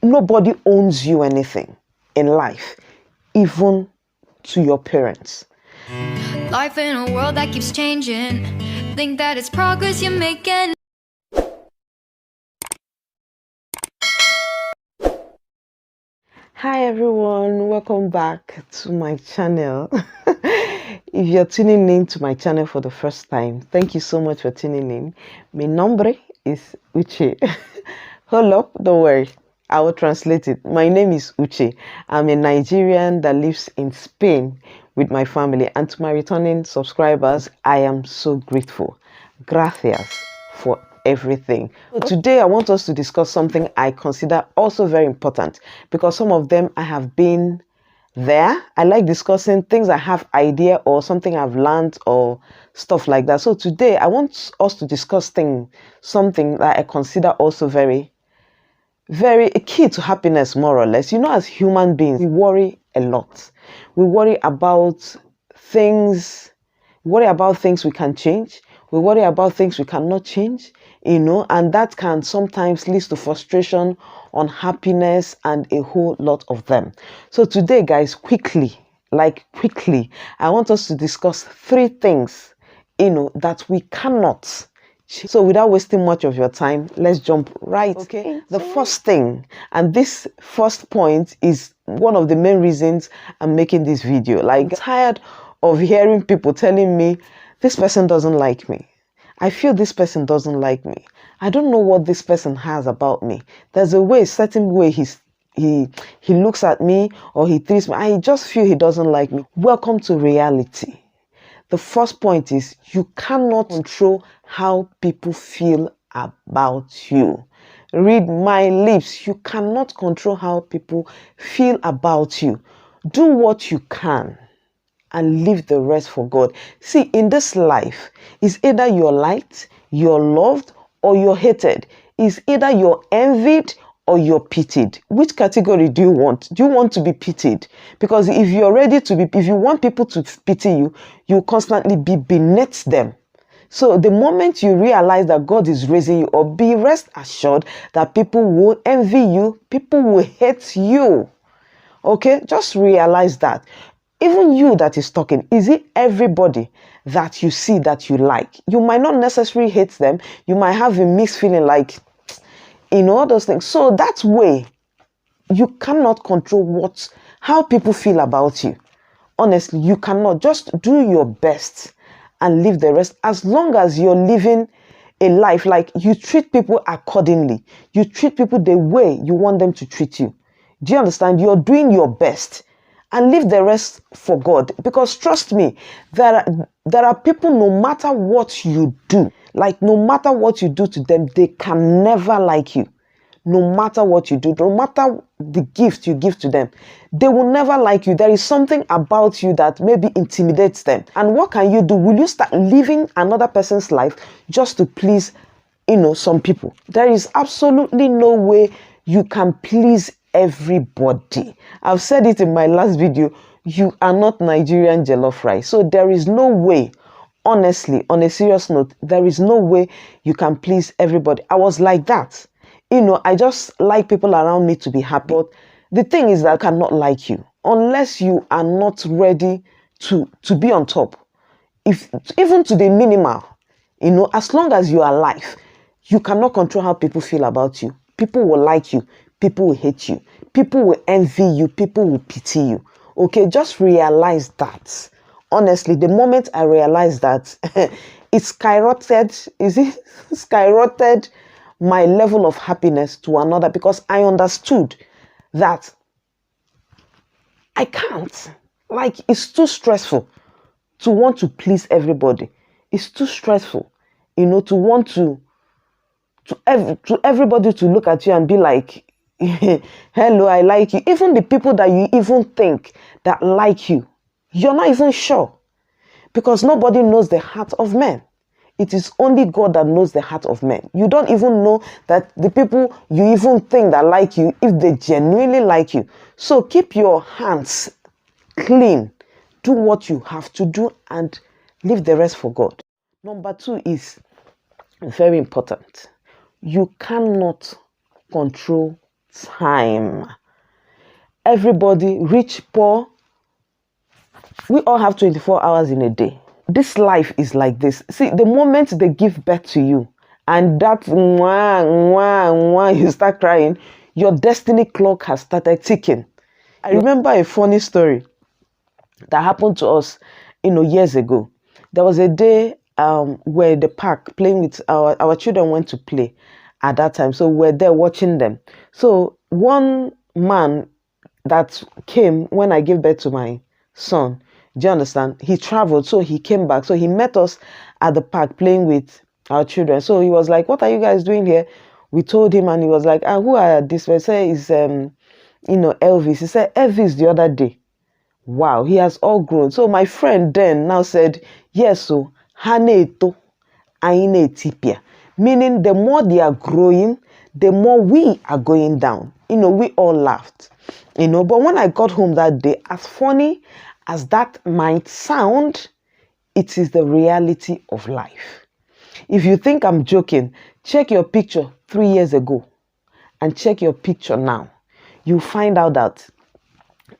nobody owns you anything in life, even to your parents. Life in a world that keeps changing. Think that it's progress you're making. Hi everyone, welcome back to my channel. If you're tuning in to my channel for the first time, thank you so much for tuning in. Mi nombre is Uche. Hold up, don't worry, I will translate it. My name is Uche. I'm a Nigerian that lives in Spain with my family, and to my returning subscribers, I am so grateful. Gracias for everything. So today I want us to discuss something I consider also very important, because some of them I have been there. I like discussing things I have idea or something I've learned or stuff like that. So today I want us to discuss something that I consider also very a key to happiness, more or less. You know, as human beings, we worry a lot. We worry about things. We worry about things we can change. We worry about things we cannot change, and that can sometimes lead to frustration, unhappiness, and a whole lot of them. So today, guys, quickly, I want us to discuss 3 things, that we cannot. So without wasting much of your time, let's jump right. Okay. The first thing, and this first point is one of the main reasons I'm making this video. Like, I'm tired of hearing people telling me, this person doesn't like me. I feel this person doesn't like me. I don't know what this person has about me. There's a certain way he looks at me or he treats me. I just feel he doesn't like me. Welcome to reality. The first point is you cannot control how people feel about you. Read my lips. You cannot control how people feel about you. Do what you can and leave the rest for God. See, in this life, it's either you're liked, you're loved, or you're hated. It's either you're envied or you're pitied. Which category do you want? Do you want to be pitied? Because if you want people to pity you, you constantly be beneath them. So the moment you realize that God is raising you up, be rest assured that people will envy you, people will hate you. Okay, just realize that. Even you that is talking, is it everybody that you see that you like? You might not necessarily hate them. You might have a mixed feeling, like, all those things. So that way, you cannot control how people feel about you. Honestly, you cannot. Just do your best and leave the rest. As long as you're living a life, like, you treat people accordingly. You treat people the way you want them to treat you. Do you understand? You're doing your best. And leave the rest for God. Because trust me, there are people, no matter what you do, like, no matter what you do to them, they can never like you. No matter what you do, no matter the gift you give to them, they will never like you. There is something about you that maybe intimidates them. And what can you do? Will you start living another person's life just to please, some people? There is absolutely no way you can please everybody. I've said it in my last video, you are not Nigerian jollof rice. So there is no way, honestly, on a serious note, there is no way you can please everybody. I was like that. I just like people around me to be happy. But the thing is that I cannot like you unless you are not ready to be on top. Even to the minimal, as long as you are alive, you cannot control how people feel about you. People will like you. People will hate you. People will envy you. People will pity you. Okay, just realize that. Honestly, the moment I realized that, it skyrocketed my level of happiness to another, because I understood that I can't. Like, it's too stressful to want to please everybody. It's too stressful, to want to everybody to look at you and be like, hello, I like you. Even the people that you even think that like you, you're not even sure, because nobody knows the heart of men. It is only God that knows the heart of men. You don't even know that the people you even think that like you, if they genuinely like you. So keep your hands clean. Do what you have to do and leave the rest for God. Number 2 is very important. You cannot control time. Everybody, rich, poor, we all have 24 hours in a day. This life is like this. See, the moment they give birth to you and that mwah, mwah, mwah, you start crying, your destiny clock has started ticking. I remember a funny story that happened to us, years ago. There was a day where the park playing with our children went to play at that time. So we're there watching them. So one man that came when I gave birth to my son, do you understand? He traveled, so he came back. So he met us at the park playing with our children. So he was like, "What are you guys doing here?" We told him, and he was like, "Who are this?" We said, "Is Elvis." He said, "Elvis the other day." Wow, he has all grown. So my friend then now said, "Yes, so haneto ainetipia," meaning the more they are growing, the more we are going down. We all laughed. But when I got home that day, as funny as that might sound, it is the reality of life. If you think I'm joking, check your picture 3 years ago and check your picture now. You find out that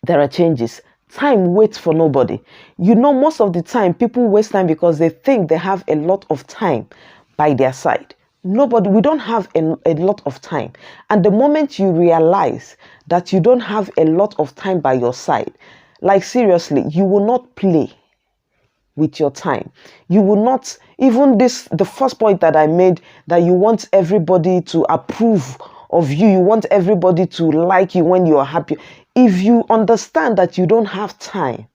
there are changes. Time waits for nobody. Most of the time, people waste time because they think they have a lot of time by their side. We don't have a lot of time. And the moment you realize that you don't have a lot of time by your side, like seriously, you will not play with your time. You will not, even the first point that I made, that you want everybody to approve of you, you want everybody to like you when you are happy. If you understand that you don't have time,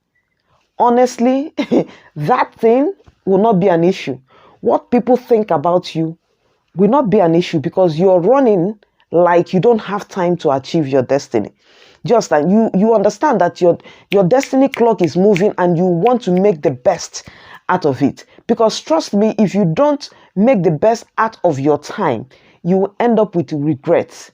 honestly, that thing will not be an issue. What people think about you will not be an issue because you're running like you don't have time to achieve your destiny. Just that you understand that your destiny clock is moving and you want to make the best out of it. Because trust me, if you don't make the best out of your time, you will end up with regrets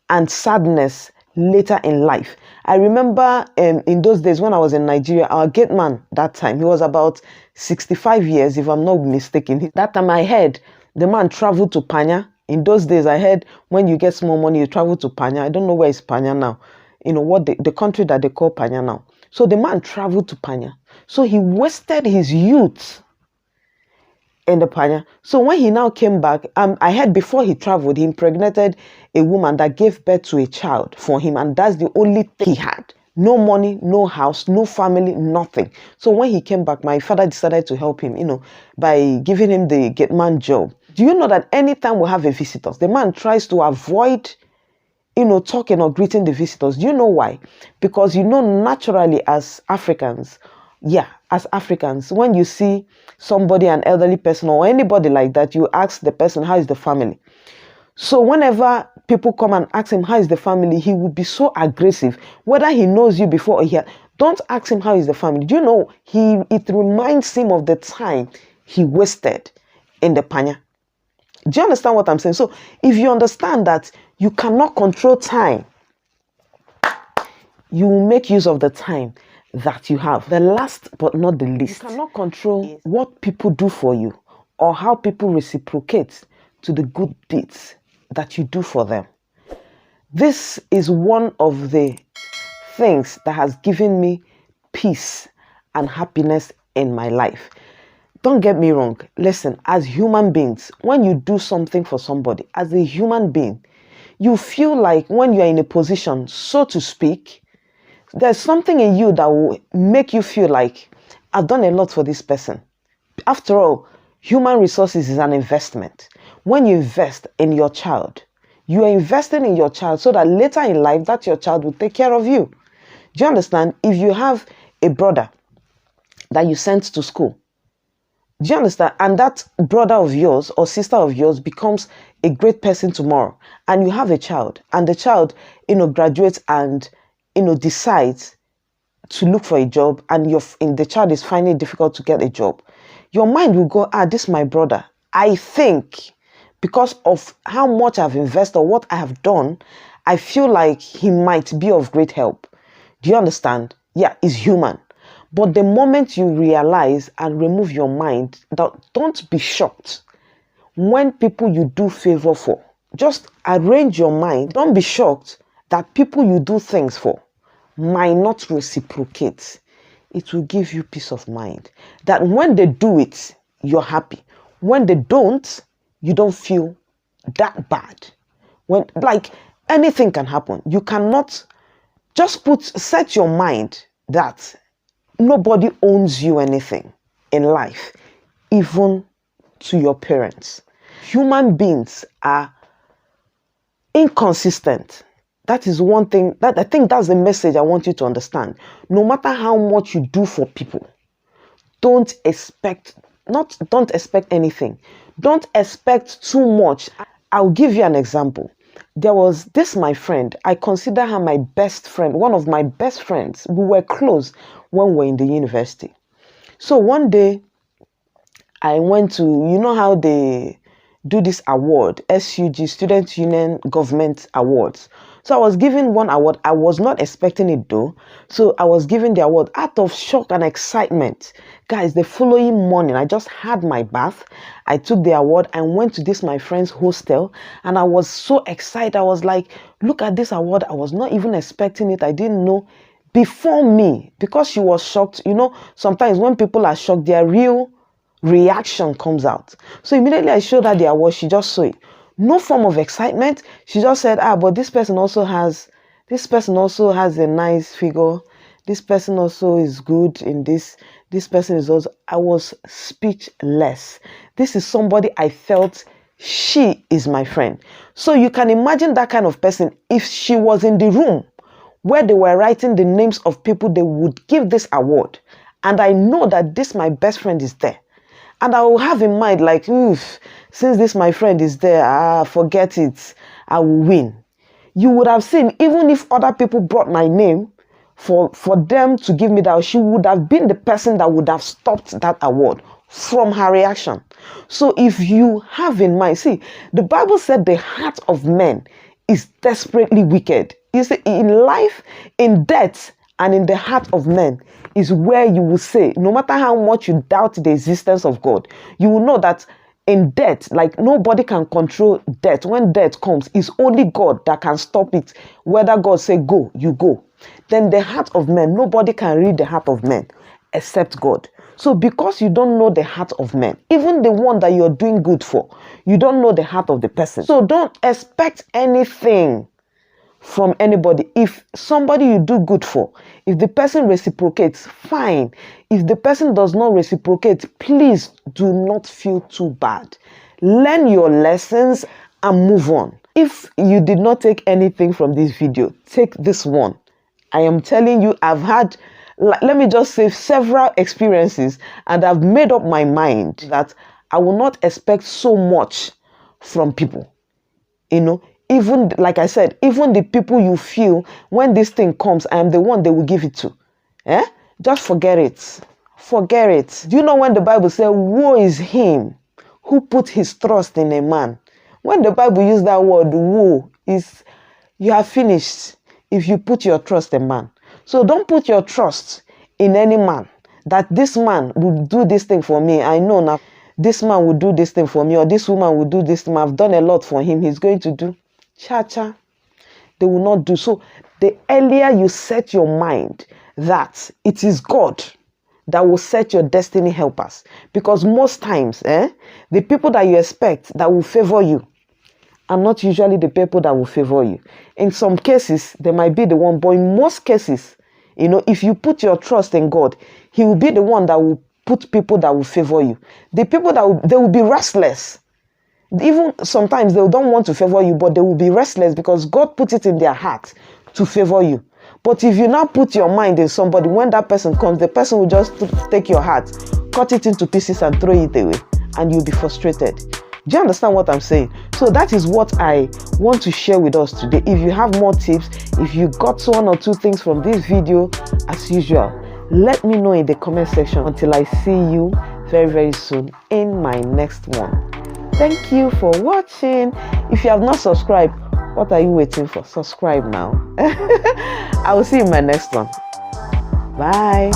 and sadness later in life. I remember in those days when I was in Nigeria, our gate man that time, he was about 65 years, if I'm not mistaken. That time I heard the man traveled to Panya. In those days, I heard when you get small money, you travel to Panya. I don't know where is Panya now. What the country that they call Panya now. So the man traveled to Panya. So he wasted his youth in the Panya. So when he now came back, I heard before he traveled, he impregnated a woman that gave birth to a child for him. And that's the only thing he had. No money, no house, no family, nothing. So when he came back, my father decided to help him, by giving him the gate man job. Do you know that anytime we have a visitor, the man tries to avoid, talking or greeting the visitors? Do you know why? Because, naturally as Africans, when you see somebody, an elderly person or anybody like that, you ask the person, how is the family? So whenever people come and ask him, how is the family? He will be so aggressive, whether he knows you before or here. Don't ask him, how is the family? Do you know, it reminds him of the time he wasted in the Panya. Do you understand what I'm saying? So if you understand that you cannot control time, you will make use of the time that you have. The last but not the least, you cannot control what people do for you or how people reciprocate to the good deeds that you do for them. This is one of the things that has given me peace and happiness in my life. Don't get me wrong. Listen, as human beings, when you do something for somebody, as a human being, you feel like when you are in a position, so to speak, there's something in you that will make you feel like, I've done a lot for this person. After all, human resources is an investment. When you invest in your child, you are investing in your child so that later in life, that your child will take care of you. Do you understand? If you have a brother that you sent to school, do you understand? And that brother of yours or sister of yours becomes a great person tomorrow, and you have a child, and the child, graduates and, decides to look for a job, and the child is finding it difficult to get a job, your mind will go, this is my brother. I think because of how much I've invested or what I have done, I feel like he might be of great help. Do you understand? Yeah, he's human. But the moment you realize and remove your mind, don't be shocked when people you do favor for just arrange your mind. Don't be shocked that people you do things for might not reciprocate. It will give you peace of mind that when they do it, you're happy. When they don't, you don't feel that bad. When, like, anything can happen. You cannot just set your mind that nobody owns you anything in life, even to your parents. Human beings are inconsistent. That is one thing that I think that's the message I want you to understand. No matter how much you do for people, don't expect anything. Don't expect too much. I'll give you an example. There was this my friend. I consider her my best friend, one of my best friends. We were close when we were in the university. So one day I went to, you know how they do this award, SUG, Student Union Government Awards. So I was given one award. I was not expecting it though. So I was given the award out of shock and excitement. Guys, the following morning, I just had my bath. I took the award and went to this my friend's hostel. And I was so excited. I was like, look at this award. I was not even expecting it. I didn't know. Before me, because she was shocked, you know, sometimes when people are shocked, their real reaction comes out. So immediately I showed her the award. She just saw it. No form of excitement. She just said, but this person also has a nice figure. This person also is good in this. This person is also. I was speechless. This is somebody I felt she is my friend. So you can imagine that kind of person if she was in the room where they were writing the names of people they would give this award. And I know that this my best friend is there. And I will have in mind like, since this my friend is there, forget it, I will win. You would have seen, even if other people brought my name for them to give me that, she would have been the person that would have stopped that award from her reaction. So if you have in mind, see, the Bible said the heart of men is desperately wicked. You see, in life, in death, and in the heart of men is where you will say, no matter how much you doubt the existence of God, you will know that in death, like nobody can control death. When death comes, it's only God that can stop it. Whether God say go, you go. Then the heart of men, nobody can read the heart of men except God. So because you don't know the heart of men, even the one that you're doing good for, you don't know the heart of the person. So don't expect anything from anybody. If somebody you do good for, if the person reciprocates, fine. If the person does not reciprocate, please do not feel too bad. Learn your lessons and move on. If you did not take anything from this video, take this one. I am telling you, I've had, let me just say, several experiences, and I've made up my mind that I will not expect so much from people. You know, even like I said, even the people you feel when this thing comes, I am the one they will give it to. Just forget it. Forget it. Do you know when the Bible says, woe is him who put his trust in a man? When the Bible uses that word, woe, is you have finished if you put your trust in man. So don't put your trust in any man, that this man will do this thing for me. I know now this man will do this thing for me, or this woman will do this thing. I've done a lot for him. He's going to do. Cha-cha. They will not do. So the earlier you set your mind that it is God that will set your destiny helpers. Because most times, the people that you expect that will favor you are not usually the people that will favor you. In some cases, they might be the one, but in most cases, you know, if you put your trust in God, He will be the one that will put people that will favor you. The people that they will be restless. Even sometimes they don't want to favor you, but they will be restless because God put it in their heart to favor you. But if you now put your mind in somebody, when that person comes, the person will just take your heart, cut it into pieces and throw it away, and you'll be frustrated. Do you understand what I'm saying? So that is what I want to share with us today. If you have more tips, if you got one or two things from this video, as usual, let me know in the comment section. Until I see you very, very soon in my next one. Thank you for watching. If you have not subscribed, what are you waiting for? Subscribe now. I will see you in my next one. Bye.